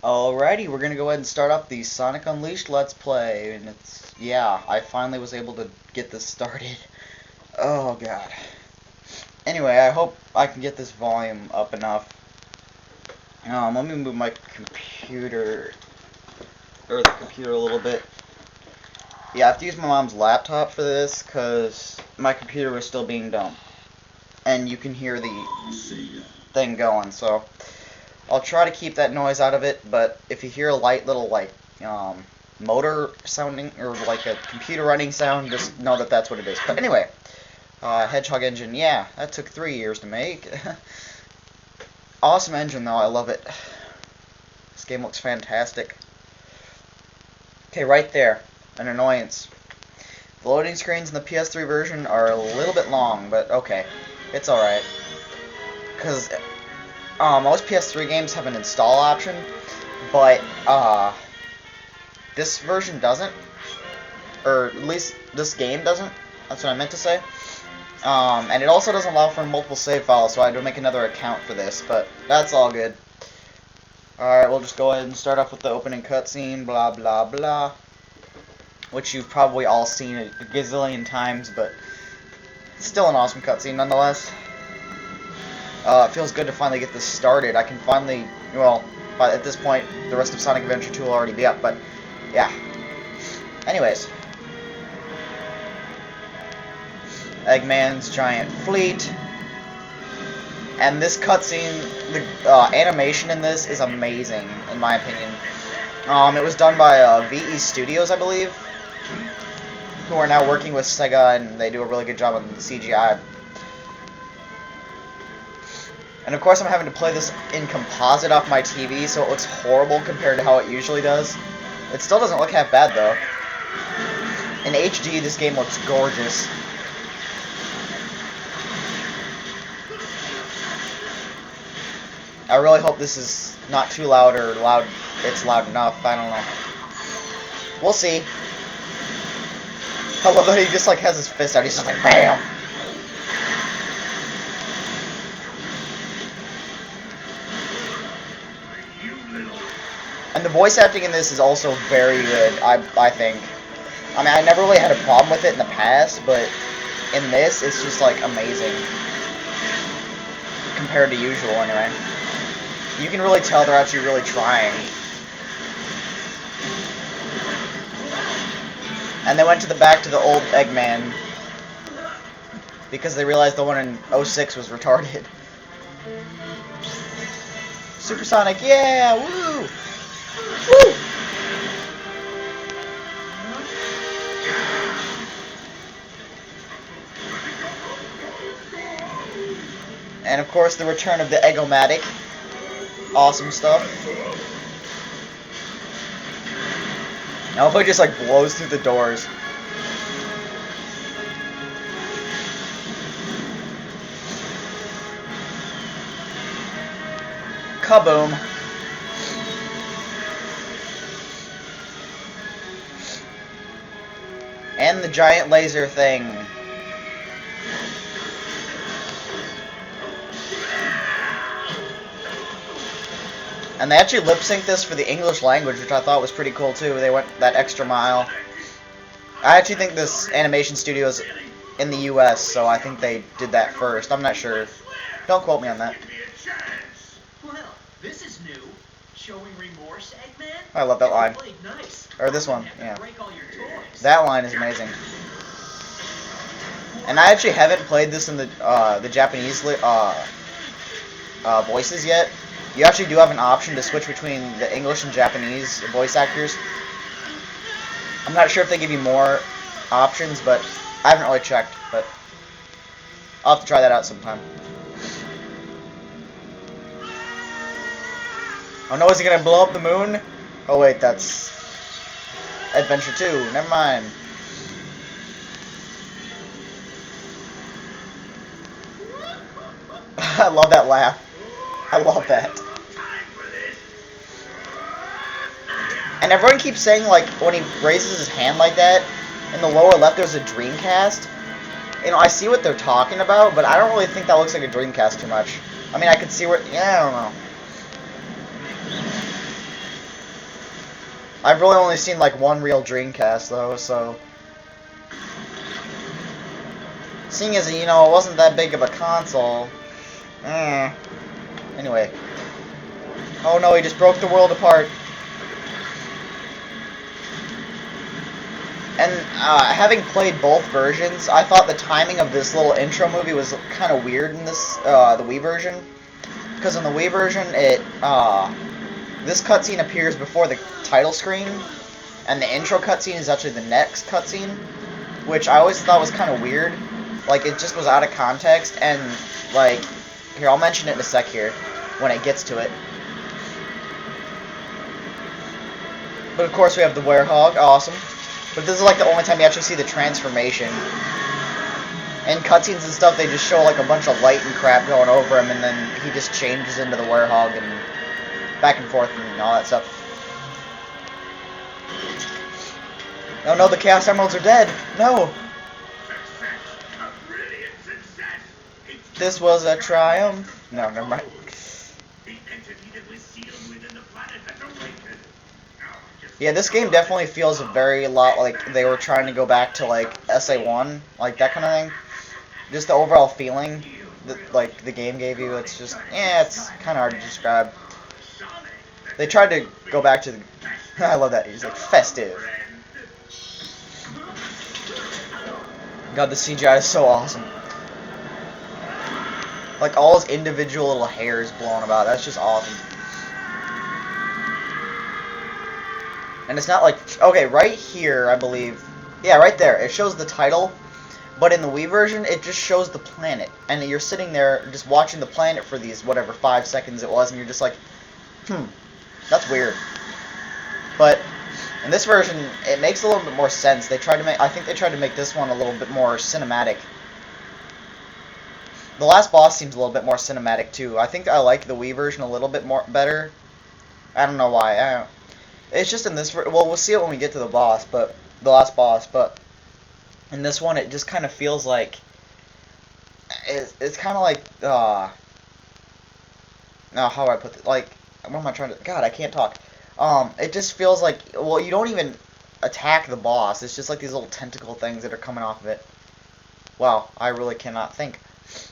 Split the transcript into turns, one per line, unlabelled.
Alrighty, we're gonna go ahead and start up the Sonic Unleashed Let's Play, and yeah, I finally was able to get this started. Oh god. Anyway, I hope I can get this volume up enough. Let me move my computer, or the computer a little bit. Yeah, I have to use my mom's laptop for this, because my computer was still being dumb. And you can hear the thing going, so I'll try to keep that noise out of it, but if you hear a light little, motor sounding, or like a computer running sound, just know that that's what it is. But anyway, Hedgehog engine, yeah, that took 3 years to make. Awesome engine, though, I love it. This game looks fantastic. Okay, right there, an annoyance. The loading screens in the PS3 version are a little bit long, but okay, it's alright. Because most PS3 games have an install option, but this version doesn't, or at least this game doesn't. That's what I meant to say. And it also doesn't allow for multiple save files, so I had to make another account for this, but that's all good. Alright, we'll just go ahead and start off with the opening cutscene, blah blah blah, which you've probably all seen a gazillion times, but it's still an awesome cutscene nonetheless. It feels good to finally get this started. I can finally, well, at this point, the rest of Sonic Adventure 2 will already be up, but, yeah. Anyways. Eggman's giant fleet. And this cutscene, the animation in this is amazing, in my opinion. It was done by VE Studios, I believe, who are now working with Sega, and they do a really good job on the CGI. And of course I'm having to play this in composite off my TV, so it looks horrible compared to how it usually does. It still doesn't look half bad, though. In HD, this game looks gorgeous. I really hope this is not too loud, or it's loud enough. I don't know. We'll see. I love that he just like has his fist out. He's just like, BAM! And the voice acting in this is also very good, I think. I mean, I never really had a problem with it in the past, but in this, it's just, like, amazing. Compared to usual, anyway. You can really tell they're actually really trying. And they went back to the old Eggman, because they realized the one in 06 was retarded. Supersonic, yeah, woo! Woo! And of course the return of the Eggomatic. Awesome stuff. Now if he just like blows through the doors. Kaboom. And the giant laser thing. And they actually lip-synced this for the English language, which I thought was pretty cool too. They went that extra mile. I actually think this animation studio is in the US, so I think they did that first. I'm not sure. Don't quote me on that.
Well, this is new. Showing remorse, Eggman?
I love that line. Or this one, yeah. That line is amazing. And I actually haven't played this in the Japanese voices yet. You actually do have an option to switch between the English and Japanese voice actors. I'm not sure if they give you more options, but I haven't really checked, but I'll have to try that out sometime. Oh no, is he gonna blow up the moon? Oh wait, that's Adventure 2. Never mind. I love that laugh. I love that. And everyone keeps saying, like, when he raises his hand like that, in the lower left there's a Dreamcast. You know, I see what they're talking about, but I don't really think that looks like a Dreamcast too much. I mean, I could see where... Yeah, I don't know. I've really only seen like one real Dreamcast though, so seeing as it wasn't that big of a console. Anyway. Oh no, he just broke the world apart. And having played both versions, I thought the timing of this little intro movie was kind of weird in this the Wii version, because in the Wii version, this cutscene appears before the title screen, and the intro cutscene is actually the next cutscene, which I always thought was kind of weird. Like, it just was out of context, and like, here, I'll mention it in a sec here when it gets to it. But of course, we have the werehog, awesome. But this is like the only time you actually see the transformation. In cutscenes and stuff, they just show like a bunch of light and crap going over him, and then he just changes into the werehog and back and forth and all that stuff. Oh no, the Chaos Emeralds are dead! No! This was a triumph. No, never mind. Yeah, this game definitely feels a lot like they were trying to go back to like SA1, like that kind of thing. Just the overall feeling that like the game gave you, it's just, it's kind of hard to describe. They tried to go back to the, I love that, he's like, festive. God, the CGI is so awesome. Like all his individual little hairs blowing about, that's just awesome. And it's not like, okay, right here, I believe, yeah, right there, it shows the title, but in the Wii version, it just shows the planet, and you're sitting there just watching the planet for these, whatever, 5 seconds it was, and you're just like, that's weird. But in this version, it makes a little bit more sense. I think they tried to make this one a little bit more cinematic. The last boss seems a little bit more cinematic, too. I think I like the Wii version a little bit better. I don't know why, it's just in this, well, we'll see it when we get to the boss, but the last boss. But in this one, it just kind of feels like it's kind of like now how do I put it? Like, what am I trying to? God, I can't talk. It just feels like, well, you don't even attack the boss. It's just like these little tentacle things that are coming off of it. Wow, I really cannot think.